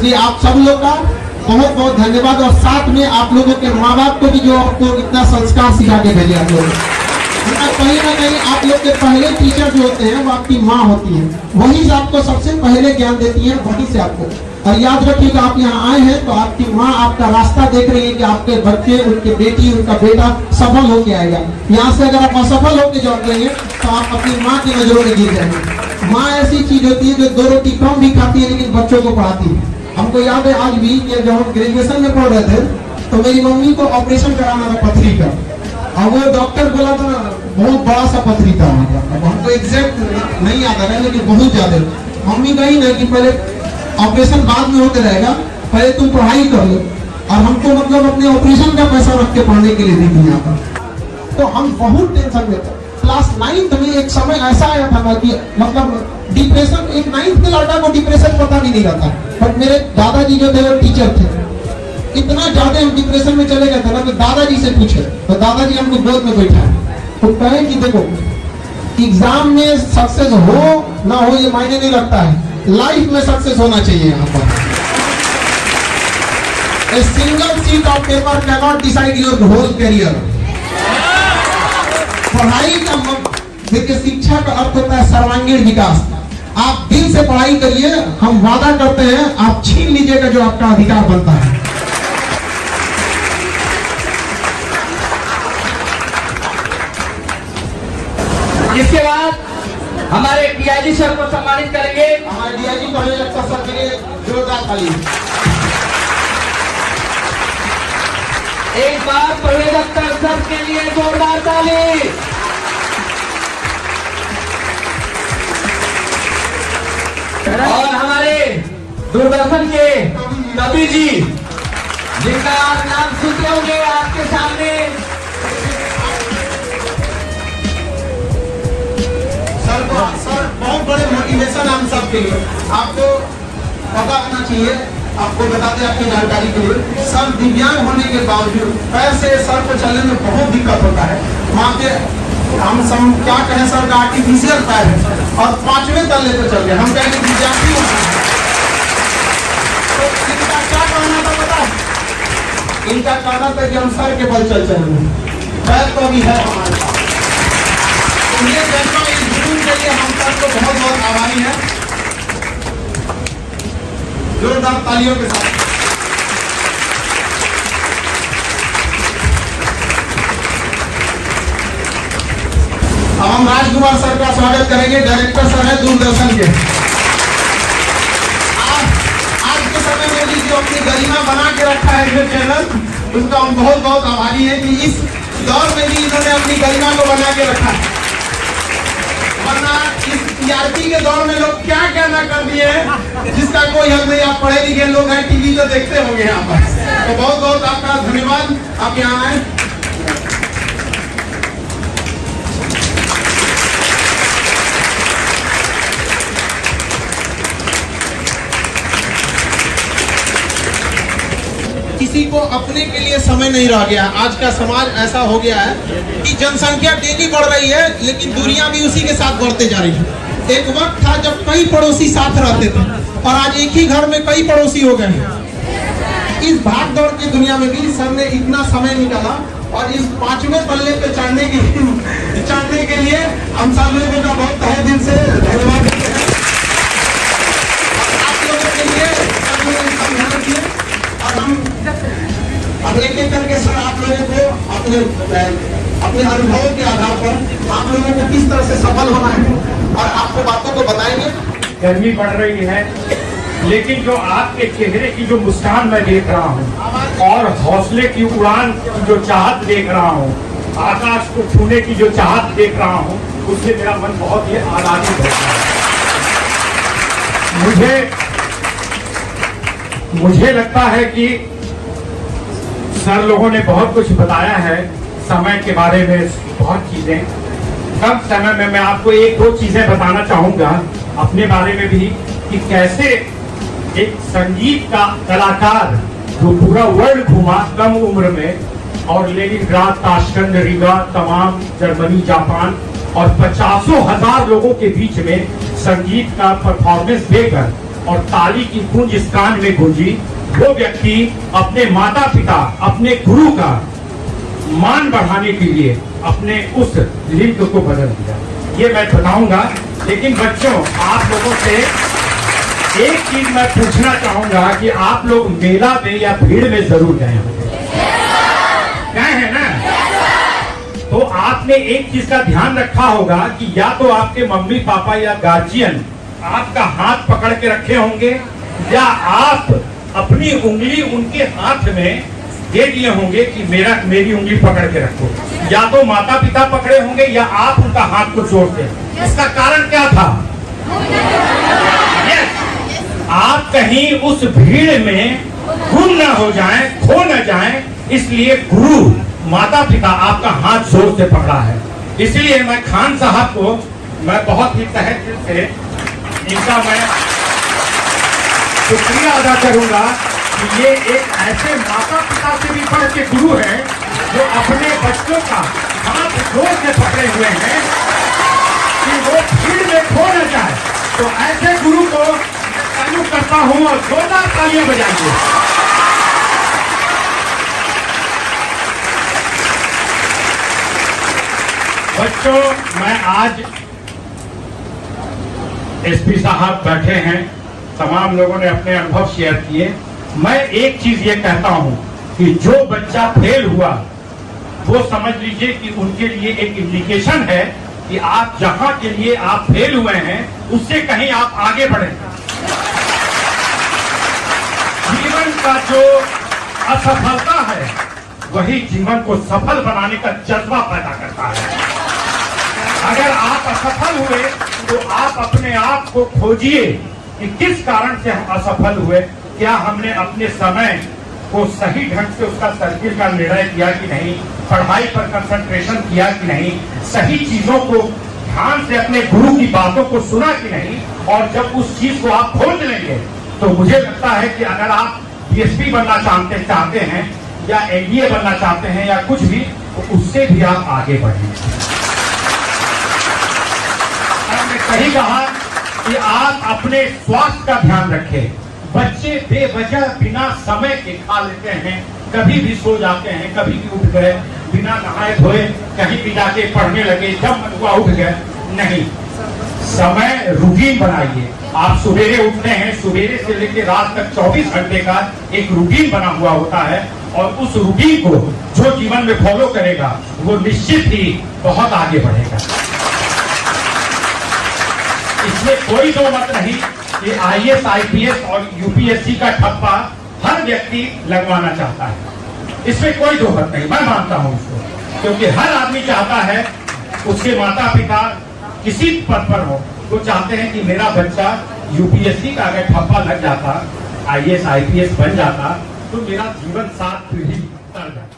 इसलिए आप सब लोग का बहुत बहुत धन्यवाद, और साथ में आप लोगों के माँ बाप को भी जो आपको इतना संस्कार सिखा के भेजे आप लोग। कहीं ना कहीं आप लोग के पहले टीचर जो होते हैं वो आपकी माँ होती है, वही से आपको सबसे पहले ज्ञान देती है, वहीं से आपको। और याद रखिएगा आप यहाँ आए हैं तो आपकी माँ आपका रास्ता देख रही है कि आपके बच्चे, उनके बेटी, उनका बेटा सफल होके आएगा। यहाँ से अगर आप असफल होके जाओगे तो आप अपनी माँ की नजरों में गिर जाएंगे। माँ ऐसी चीज होती है जो 2 रोटी कम भी खाती है लेकिन बच्चों को पढ़ाती है। हमको याद है आज भी कि जब हम ग्रेजुएशन में पढ़ रहे थे तो मेरी मम्मी को ऑपरेशन कराना था पथरी का, और वो डॉक्टर बोला था बहुत बड़ा सा पथरी था। अब हमको एग्जैक्ट नहीं याद आ रहा है लेकिन बहुत ज्यादा। मम्मी कही ना कि पहले ऑपरेशन बाद में होते रहेगा, पहले तुम पढ़ाई कर लो, और हमको मतलब अपने ऑपरेशन का पैसा रख के पढ़ने के लिए दी थी यहाँ पर। तो हम बहुत टेंशन में थे। क्लास 9th में एक समय ऐसा आया था ना कि मतलब डिप्रेशन, एक 9th के लड़का को डिप्रेशन पता भी नहीं रहता, बट मेरे दादाजी जो थे वो टीचर थे, इतना ज्यादा हम डिप्रेशन में चले गए थे ना तो दादाजी से पूछे, तो दादाजी हमको गोद में बैठा तो कहे कि देखो एग्जाम में सक्सेस हो ना हो ये मायने नहीं रखता है, लाइफ में सक्सेस होना चाहिए। यहाँ पर a single sheet of paper can not decide your whole career. पढ़ाई का देखिए, शिक्षा का अर्थ होता है सर्वांगीण विकास। आप दिल से पढ़ाई करिए, हम वादा करते हैं आप छीन लीजिएगा जो आपका अधिकार बनता है। इसके बाद हमारे डीआईजी सर को सम्मानित करेंगे। हमारे डीआईजी परवेज अख्तर सर के लिए जोरदार ताली। एक बार परवेज अख्तर सर के लिए जोरदार ताली। और हमारे दूरदर्शन के कवि जी, जिनका आप नाम सुनते होंगे आपके सामने, सर बहुत बड़े मोटिवेशन हम सब के लिए। आपको पता होना चाहिए, आपको बता दें आपकी जानकारी के लिए, सर दिव्यांग होने के बावजूद पैर से सर को चलने में बहुत दिक्कत होता है। वहाँ पे हम क्या कहें, सर का आर्टिफिशियल पैर है और 5वें तल्ले पे चल गए। हम कहेंगे दिव्यांगी तो इनका क्या कहना था पता है? इनका कहना था कि हम सर के बल चल चलेंगे, पैर तो अभी है हमारे पास। ये जैसा इस जुनून के लिए हम सबको बहुत बहुत आभारी हैं। जोरदार तालियों के साथ अब हम राजकुमार सर का स्वागत करेंगे। डायरेक्टर सर है दूरदर्शन के। आज के समय में भी जो अपनी गरिमा बना के रखा है जो चैनल, उसका हम बहुत बहुत आभारी हैं कि इस दौर में भी इन्होंने अपनी गरिमा को बना के रखा है। वरना इस टीआरपी के दौर में लोग क्या कहना कर दिए हैं जिसका कोई हद नहीं। आप पढ़े लिखे लोग हैं, टीवी तो देखते होंगे यहाँ पर। तो बहुत बहुत आपका धन्यवाद, आप यहाँ आए। किसी को अपने के लिए समय नहीं रह गया। आज का समाज ऐसा हो गया है कि जनसंख्या डेली बढ़ रही है लेकिन दूरियां भी उसी के साथ बढ़ते जा रही है। एक वक्त था जब कई पड़ोसी साथ रहते थे और आज एक ही घर में कई पड़ोसी हो गए हैं। इस भाग दौड़ की दुनिया में भी सर ने इतना समय निकाला और इस 5वें तल्ले पे चढ़ने के लिए हम सब लोगों का बहुत तहे दिल से धन्यवाद देते हैं। आप लोगों के लिए ध्यान रखिए और हम अब एक एक करके सर आप लोगों को अपने अनुभवों के आधार पर आप लोगों को किस तरह से सफल होना है और आपको बातों को बताएंगे। गर्मी बढ़ रही है लेकिन जो आपके चेहरे की जो मुस्कान मैं देख रहा हूँ और हौसले की उड़ान की जो चाहत देख रहा हूँ, आकाश को छूने की जो चाहत देख रहा हूँ, उससे मेरा मन बहुत ही आनंदित होता है। मुझे लगता है कि सर लोगों ने बहुत कुछ बताया है समय के बारे में, बहुत चीजें। कम समय में मैं आपको एक दो चीजें बताना चाहूंगा अपने बारे में भी कि कैसे एक संगीत का कलाकार जो पूरा वर्ल्ड घूमा कम उम्र में और लेनिनग्राद, ताशकंद, रीगा, तमाम जर्मनी, जापान और 50,000 लोगों के बीच में संगीत का परफॉर्मेंस देकर और ताली की गूंज इस कान में गूंजी, वो व्यक्ति अपने माता पिता, अपने गुरु का मान बढ़ाने के लिए अपने उस लिंग को बदल दिया। ये मैं बताऊंगा, लेकिन बच्चों आप लोगों से एक चीज मैं पूछना चाहूंगा कि आप लोग मेला में या भीड़ में जरूर गए होंगे, गए हैं ना? तो आपने एक चीज का ध्यान रखा होगा कि या तो आपके मम्मी पापा या गार्जियन आपका हाथ पकड़ के रखे होंगे, या आप अपनी उंगली उनके हाथ में दे दिए होंगे कि मेरी उंगली पकड़ के रखो। या तो माता पिता पकड़े होंगे या आप उनका हाथ को जोड़ते। इसका कारण क्या था? आप कहीं उस भीड़ में गुम न हो जाएं, खो न जाएं, इसलिए गुरु माता पिता आपका हाथ जोर से पकड़ा है। इसलिए मैं खान साहब को मैं बहुत ही तहे दिल से इनका मैं शुक्रिया अदा करूंगा कि ये एक ऐसे माता पिता से भी बढ़ के गुरु हैं जो अपने बच्चों का हाथ जोर से पकड़े हुए हैं कि वो भीड़ में खो न जाए। तो ऐसे गुरु को सैल्यूट करता हूं और जोरदार तालियां बजाइए। बच्चों, मैं आज एसपी साहब बैठे हैं, तमाम लोगों ने अपने अनुभव शेयर किए। मैं एक चीज ये कहता हूं कि जो बच्चा फेल हुआ वो समझ लीजिए कि उनके लिए एक इंडिकेशन है कि आप जहां के लिए आप फेल हुए हैं उससे कहीं आप आगे बढ़े। जीवन का जो असफलता है वही जीवन को सफल बनाने का जज्बा पैदा करता है। अगर आप असफल हुए तो आप अपने आप को खोजिए कि किस कारण से हम असफल हुए। क्या हमने अपने समय को सही ढंग से उसका सर्किल का निर्णय किया कि नहीं, पढ़ाई पर कंसंट्रेशन किया कि नहीं, सही चीजों को ध्यान से अपने गुरु की बातों को सुना कि नहीं। और जब उस चीज को आप खोज लेंगे तो मुझे लगता है कि अगर आप डीएसपी बनना चाहते हैं या एनडीए बनना चाहते हैं या कुछ भी, तो उससे भी आप आगे बढ़ेंगे। सही कहा कि आप अपने स्वास्थ्य का ध्यान रखें। बच्चे बेवजह बिना समय के खा लेते हैं, कभी भी सो जाते हैं, कभी भी उठ गए, बिना नहाए धोए कहीं भी जाके पढ़ने लगे, जब मन हुआ उठ गए। नहीं, समय रूटीन बनाइए। आप सवेरे उठते हैं, सवेरे से लेकर रात तक 24 घंटे का एक रूटीन बना हुआ होता है, और उस रूटीन को जो जीवन में फॉलो करेगा वो निश्चित ही बहुत आगे बढ़ेगा। इसमें कोई दो मत नहीं कि आईएएस, आईपीएस और यूपीएससी का ठप्पा हर व्यक्ति लगवाना चाहता है। इसमें कोई दो मत नहीं, मैं मानता हूं इसको, क्योंकि हर आदमी चाहता है उसके माता पिता किसी पद पर हो, वो चाहते हैं कि मेरा बच्चा यूपीएससी का अगर ठप्पा लग जाता, आईएएस, आईपीएस बन जाता, तो मेरा जीवन 7 पीढ़ी तर जाता।